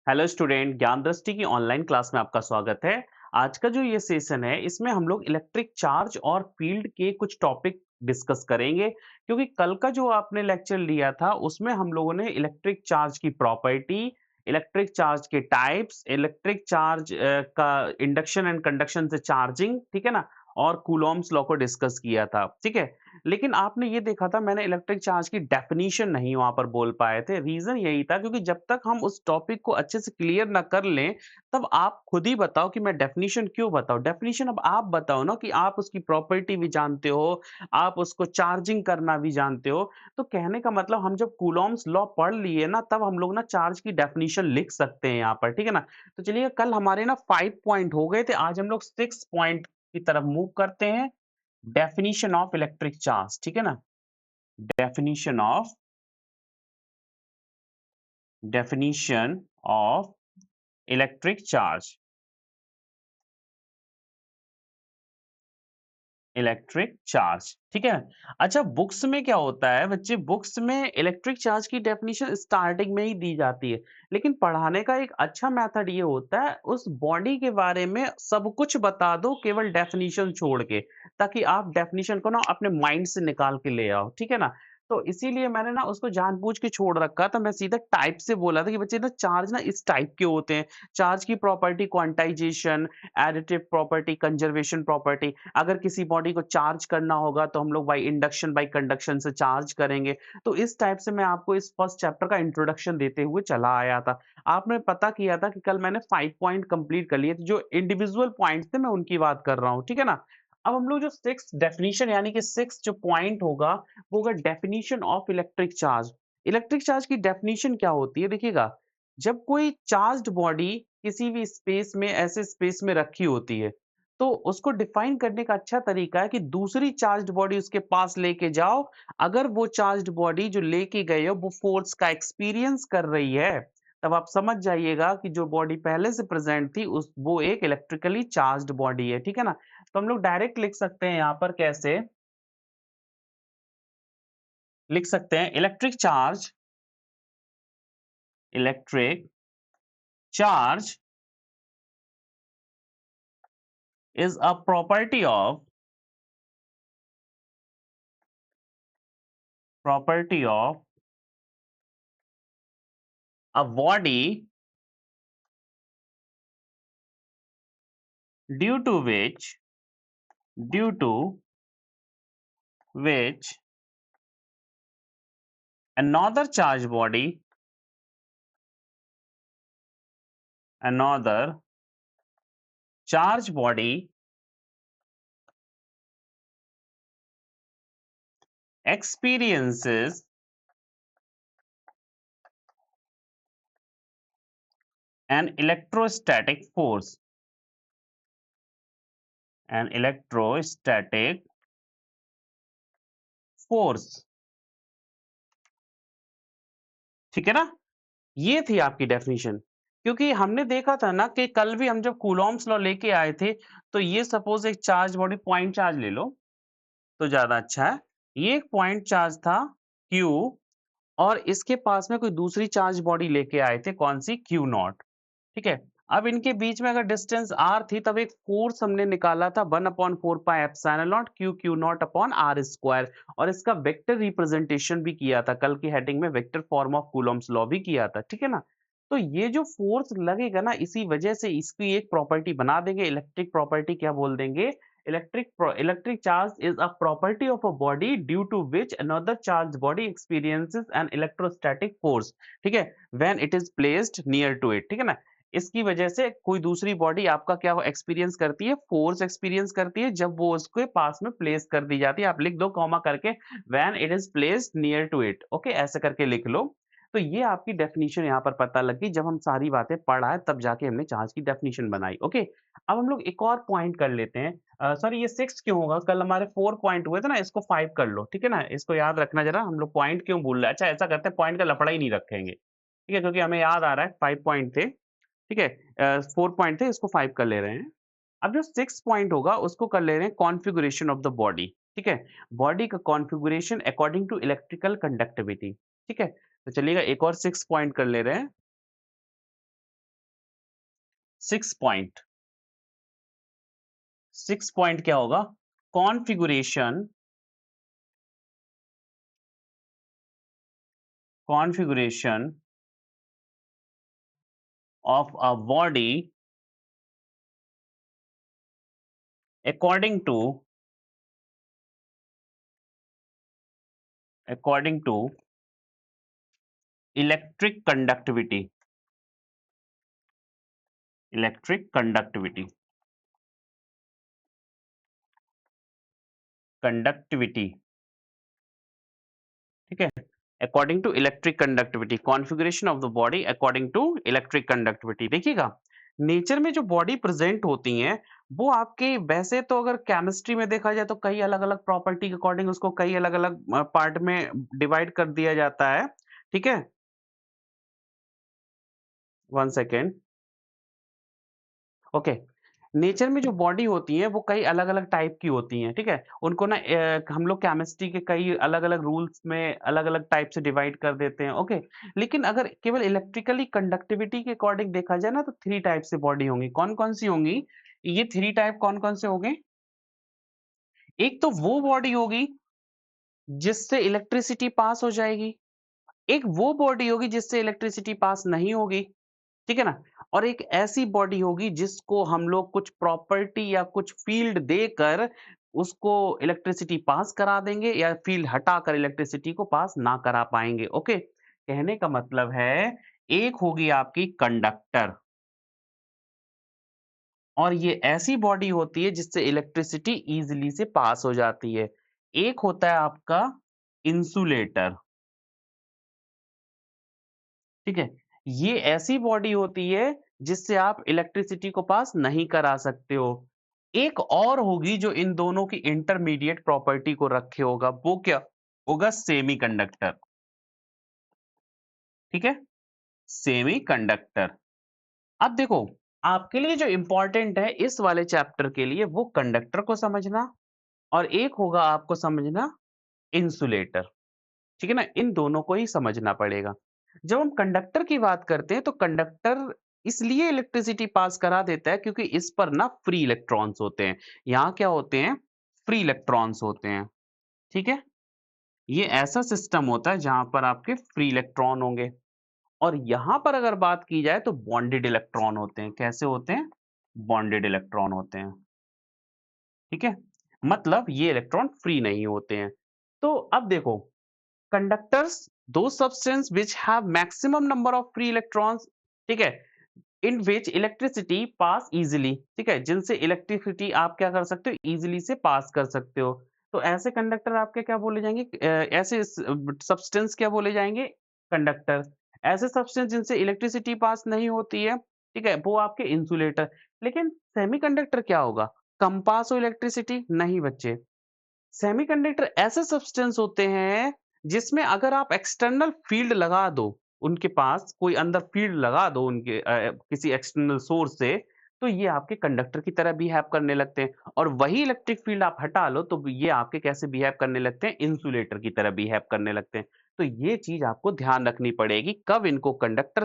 Hello student, ज्ञान दृष्टि की ऑनलाइन क्लास में आपका स्वागत है। आज का जो ये सेशन है इसमें हम लोग इलेक्ट्रिक चार्ज और फील्ड के कुछ टॉपिक डिस्कस करेंगे, क्योंकि कल का जो आपने लेक्चर लिया था उसमें हम लोगों ने इलेक्ट्रिक चार्ज की प्रॉपर्टी, इलेक्ट्रिक चार्ज के टाइप्स, इलेक्ट्रिक चार्ज का इंडक्शन एंड कंडक्शन से चार्जिंग, ठीक है ना, और कूलॉम्स लॉ को डिस्कस किया था, ठीक है। लेकिन आपने ये देखा था मैंने इलेक्ट्रिक चार्ज की डेफिनीशन नहीं वहाँ पर बोल पाए थे। रीज़न यही था क्योंकि जब तक हम उस टॉपिक को अच्छे से क्लियर ना कर लें, तब आप खुद ही बताओ कि मैं डेफिनीशन क्यों बताऊँ? डेफिनीशन अब आप बताओ ना कि आप उसकी प्रॉपर्टी भी जानते हो, आप उसको चार्जिंग करना भी जानते हो। तो कहने का मतलब हम जब कूलॉम्स लॉ पढ़ लिए ना, तब हम लोग ना चार्ज की डेफिनीशन लिख सकते हैं यहाँ पर, ठीक है ना? तो चलिए कल हमारे ना 5 पॉइंट हो गए थे, आज हम लोग 6 पॉइंट की तरफ मूव करते हैं। डेफिनिशन ऑफ इलेक्ट्रिक चार्ज, ठीक है ना? Definition of definition of electric charge, electric charge, ठीक है। अच्छा, बुक्स में क्या होता है बच्चे, बुक्स में इलेक्ट्रिक चार्ज की डेफिनेशन स्टार्टिंग में ही दी जाती है, लेकिन पढ़ाने का एक अच्छा मेथड ये होता है उस बॉडी के बारे में सब कुछ बता दो केवल डेफिनेशन छोड़ के, ताकि आप डेफिनेशन को ना अपने माइंड से निकाल के ले आओ, ठीक है ना। तो इसीलिए मैंने ना उसको जानबूझ के छोड़ रखा था, मैं सीधा टाइप से बोला था कि बच्चे ना चार्ज ना इस टाइप के होते हैं। चार्ज की property quantization, additive property, conservation property. अगर किसी बॉडी को चार्ज करना होगा तो हम लोग बाय इंडक्शन बाय कंडक्शन से चार्ज करेंगे। तो इस टाइप से मैं आपको इस फर्स्ट चैप्टर का इंट्रोडक्शन देते हुए चला आया था। आपने पता किया था कि कल मैंने 5 पॉइंट कंप्लीट कर लिए थे, जो इंडिविजुअल पॉइंट्स थे मैं उनकी बात कर रहा हूँ, ठीक है ना? अब हम लोग जो 6th डेफिनिशन यानी कि 6th जो पॉइंट होगा, वो होगा definition of electric charge. Electric charge की डेफिनिशन क्या होती है देखिएगा, जब कोई चार्ज्ड बॉडी किसी भी स्पेस में ऐसे स्पेस में रखी होती है, तो उसको डिफाइन करने का अच्छा तरीका है कि दूसरी चार्ज्ड बॉडी उसके पास लेके जाओ। अगर वो चार्ज्ड बॉडी जो लेके गए हो वो फोर्स का एक्सपीरियंस कर रही है, तब आप समझ जाइएगा कि जो बॉडी पहले से प्रेजेंट थी उस वो एक इलेक्ट्रिकली चार्ज्ड बॉडी है, ठीक है ना। तो हम लोग डायरेक्ट लिख सकते हैं यहाँ पर कैसे लिख सकते हैं, electric charge is a property of a body due to which due to which another charged body another charged body experiences an electrostatic force, ठीक है ना। ये थी आपकी डेफिनिशन। क्योंकि हमने देखा था ना कि कल भी हम जब कूलॉम्स लॉ लेके आए थे, तो ये सपोज एक चार्ज बॉडी, पॉइंट चार्ज ले लो तो ज्यादा अच्छा है। ये एक पॉइंट चार्ज था Q, और इसके पास में कोई दूसरी चार्ज बॉडी लेके आए थे, कौन सी, Q नॉट, ठीक है। अब इनके बीच में अगर डिस्टेंस r थी, तब एक फोर्स हमने निकाला था 1/4 pi epsilon not q q not upon r square, और इसका वेक्टर रिप्रेजेंटेशन भी किया था कल की हेडिंग में, vector form of Coulomb's law भी किया था, ठीक है ना। तो ये जो फोर्स लगेगा ना, इसी वजह से इसकी एक प्रॉपर्टी बना देंगे, इलेक्ट्रिक प्रॉपर्टी क्या बोल देंगे, electric charge is a property of a body due to which another charge body experiences an electrostatic force, ठीक है, when it is placed near to it, ठीक है ना। इसकी वजह से कोई दूसरी बॉडी आपका क्या एक्सपीरियंस करती है, फोर्स एक्सपीरियंस करती है, जब वो उसके पास में प्लेस कर दी जाती है। आप लिख दो कॉमा करके, when it is placed near to it, okay, ऐसे करके लिख लो। तो ये आपकी डेफिनेशन यहाँ पर पता लगी, जब हम सारी बातें पढ़ा है तब जाके हमने चार्ज की डेफिनेशन बनाई, ओके। अब हम लोग एक और पॉइंट कर लेते हैं, सॉरी ये 6 क्यों होगा, कल हमारे 4 पॉइंट हुए थे ना, इसको 5 कर लो, ठीक है ना। इसको याद रखना जरा, हम लोग पॉइंट क्यों भूल रहे हैं। अच्छा, ऐसा करते हैं, पॉइंट का लफड़ा ही नहीं रखेंगे, ठीक है, क्योंकि हमें याद आ रहा है 5 पॉइंट थे, ठीक है। 4 पॉइंट थे, इसको 5 कर ले रहे हैं। अब जो 6 पॉइंट होगा उसको कर ले रहे हैं कॉन्फ़िगरेशन ऑफ द बॉडी, ठीक है। बॉडी का configuration according to electrical conductivity, ठीक है। तो चलिएगा एक और 6 पॉइंट कर ले रहे हैं। 6 पॉइंट, 6 पॉइंट क्या होगा? Configuration configuration of a body according to according to electric conductivity, electric conductivity, conductivity, ठीक है? According to electric conductivity, configuration of the body according to electric conductivity. देखिएगा, नेचर में जो बॉडी प्रेज़ेंट होती हैं, वो आपके वैसे तो अगर केमिस्ट्री में देखा जाए तो कई अलग-अलग प्रॉपर्टी के अकॉर्डिंग उसको कई अलग-अलग पार्ट में डिवाइड कर दिया जाता है, ठीक है? 1 सेकंड, ओके। नेचर में जो बॉडी होती है वो कई अलग-अलग टाइप की होती हैं, ठीक है? उनको ना हम लोग केमिस्ट्री के कई अलग-अलग रूल्स में अलग-अलग टाइप से डिवाइड कर देते हैं, ओके? लेकिन अगर केवल इलेक्ट्रिकली कंडक्टिविटी के अकॉर्डिंग देखा जाए ना तो 3 टाइप से बॉडी होंगी। कौन-कौन सी होंगी? ये 3 टाइप कौन-कौन से होंगे? एक तो वो बॉडी होगी जिससे इलेक्ट्रिसिटी पास हो जाएगी, एक वो बॉडी होगी जिससे इलेक्ट्रिसिटी पास नहीं होगी। ठीक है ना? और एक ऐसी बॉडी होगी जिसको हम लोग कुछ प्रॉपर्टी या कुछ फ़ील्ड देकर उसको इलेक्ट्रिसिटी पास करा देंगे या फ़ील्ड हटाकर इलेक्ट्रिसिटी को पास ना करा पाएँगे, ओके? कहने का मतलब है, एक होगी आपकी कंडक्टर और ये ऐसी बॉडी होती है जिससे इलेक्ट्रिसिटी ईज़िली से पास हो जाती है। एक होता है आपका इंसुलेटर। ठीक है? ये ऐसी बॉडी होती है जिससे आप इलेक्ट्रिसिटी को पास नहीं करा सकते हो। एक और होगी जो इन दोनों की इंटरमीडिएट प्रॉपर्टी को रखे होगा, वो क्या होगा? सेमीकंडक्टर, ठीक है? सेमीकंडक्टर। अब देखो, आपके लिए जो इम्पोर्टेंट है इस वाले चैप्टर के लिए वो कंडक्टर को समझना और एक होगा आपको समझना इंसुलेटर। ठीक है ना? इन दोनों को ही समझना पड़ेगा। जब हम कंडक्टर की बात करते हैं तो कंडक्टर इसलिए इलेक्ट्रिसिटी पास करा देता है क्योंकि इस पर ना फ्री इलेक्ट्रॉन्स होते हैं। यहाँ क्या होते हैं? फ्री इलेक्ट्रॉन्स होते हैं। ठीक है? ये ऐसा सिस्टम होता है जहाँ पर आपके फ्री इलेक्ट्रॉन होंगे और यहाँ पर अगर बात की जाए तो बॉन्डेड इलेक्ट्रॉन होते हैं। कैसे होते हैं? बॉन्डेड इलेक्ट्रॉन होते हैं। ठीक है? मतलब ये इलेक्ट्रॉन फ्री नहीं होते हैं। तो अब देखो, conductors those substance which have maximum number of free electrons, ठीक है, in which electricity pass easily, ठीक है, जिनसे इलेक्ट्रिसिटी आप क्या कर सकते हो? इजीली से पास कर सकते हो। तो ऐसे कंडक्टर आपके क्या बोले जाएंगे? ऐसे सब्सटेंस क्या बोले जाएंगे? कंडक्टर। ऐसे सब्सटेंस जिनसे इलेक्ट्रिसिटी पास नहीं होती है, ठीक है, वो आपके इंसुलेटर। लेकिन सेमीकंडक्टर क्या होगा? कम पास हो इलेक्ट्रिसिटी? नहीं बच्चे, सेमीकंडक्टर ऐसे सब्सटेंस होते हैं जिसमें अगर आप एक्सटर्नल फील्ड लगा दो, उनके पास कोई अंदर फील्ड लगा दो उनके किसी एक्सटर्नल सोर्स से, तो ये आपके कंडक्टर की तरह बिहेव करने लगते हैं और वही इलेक्ट्रिक फील्ड आप हटा लो तो ये आपके कैसे बिहेव करने लगते हैं? इंसुलेटर की तरह बिहेव करने लगते हैं। तो ये चीज़ आपको ध्यान रखनी पड़ेगी, कब इनको कंडक्टर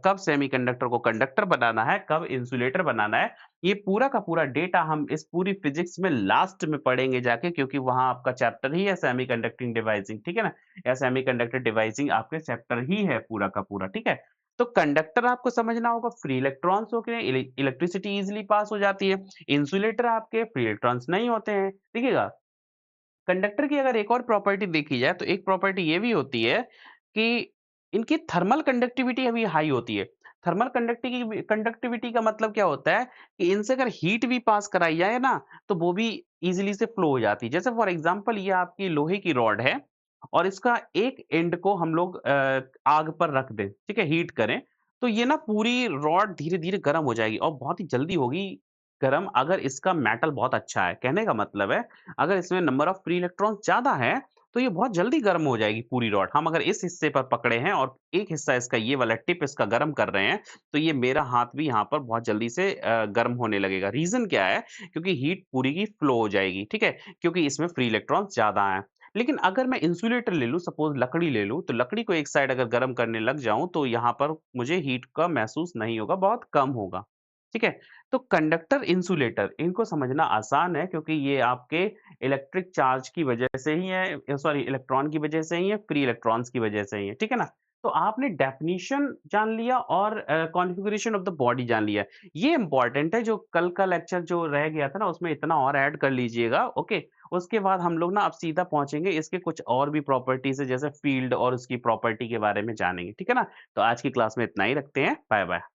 कब सेमीकंडक्टर को कंडक्टर बनाना है, कब इंसुलेटर बनाना है। ये पूरा का पूरा डेटा हम इस पूरी फिजिक्स में लास्ट में पढ़ेंगे जाके क्योंकि वहाँ आपका चैप्टर ही है सेमीकंडक्टिंग डिवाइसिंग, ठीक है ना? या सेमीकंडक्टर डिवाइसिंग आपके चैप्टर ही है पूरा का पूरा, ठीक है? तो कंडक्टर आपको समझना होगा, फ्री इलेक्ट्रॉन्स होके इलेक्ट्रिसिटी ईज़िली पास हो जाती है। इंसुलेटर आपके फ्री इलेक्ट्रॉन्स नहीं होते हैं, देखिएगा। कंडक्टर की अगर एक और प्रॉपर्टी देखी जाए तो एक प्रॉपर्टी ये भी होती है कि इनकी थर्मल कंडक्टिविटी अभी हाई होती है। थर्मल कंडक्टिविटी का मतलब क्या होता है कि इनसे अगर हीट भी पास कराई जाए ना तो वो भी इजीली से फ्लो हो जाती है। जैसे फॉर एग्जांपल ये आपकी लोहे की रॉड है और इसका एक एंड को हम लोग आग पर रख दें, ठीक है, हीट करें, तो ये ना पूरी रॉड धीरे धीरे गर्म हो जाएगी और बहुत ही जल्दी होगी गर्म अगर इसका मेटल बहुत अच्छा है। कहने का मतलब है अगर इसमें नंबर ऑफ फ्री इलेक्ट्रॉन्स ज़्यादा है, तो ये बहुत जल्दी गर्म हो जाएगी पूरी रॉड। हम अगर इस हिस्से पर पकड़े हैं और एक हिस्सा इसका ये वाला टिप इसका गर्म कर रहे हैं, तो ये मेरा हाथ भी यहाँ पर बहुत जल्दी से गर्म होने लगेगा। रीज़न क्या है? क्योंकि हीट पूरी की फ्लो हो जाएगी, ठीक है? क्योंकि इसमें फ्री इलेक्ट्रॉन्स ज़्यादा हैं। लेकिन अगर मैं इंसुलेटर ले लूँ, सपोज़ लकड़ी ले लूँ, तो लकड़ी को एक साइड अगर गर्म करने लग जाऊँ, तो यहाँ पर मुझे हीट का महसूस नहीं होगा, बहुत कम होगा। ठीक है? तो कंडक्टर, इंसुलेटर इनको समझना आसान है क्योंकि ये आपके इलेक्ट्रिक चार्ज की वजह से ही है सॉरी इलेक्ट्रॉन की वजह से ही है, फ्री इलेक्ट्रॉन्स की वजह से ही है, ठीक है ना? तो आपने डेफिनिशन जान लिया और कॉन्फ़िगरेशन ऑफ़ द बॉडी जान लिया। ये इम्पोर्टेंट है जो कल का लेक्चर जो रह गया था ना उसमें इतना और ऐड कर लीजिएगा, ओके? उसके बाद हम लोग ना अब सीधा पहुँचेंगे इसके कुछ और भी प्रॉपर्टीज़ है जैसे फ़ील्ड और उसकी प्रॉपर्टी के बारे में जानेंगे, ठीक है ना? तो आज की क्लास में इतना ही रखते हैं। बाय-बाय।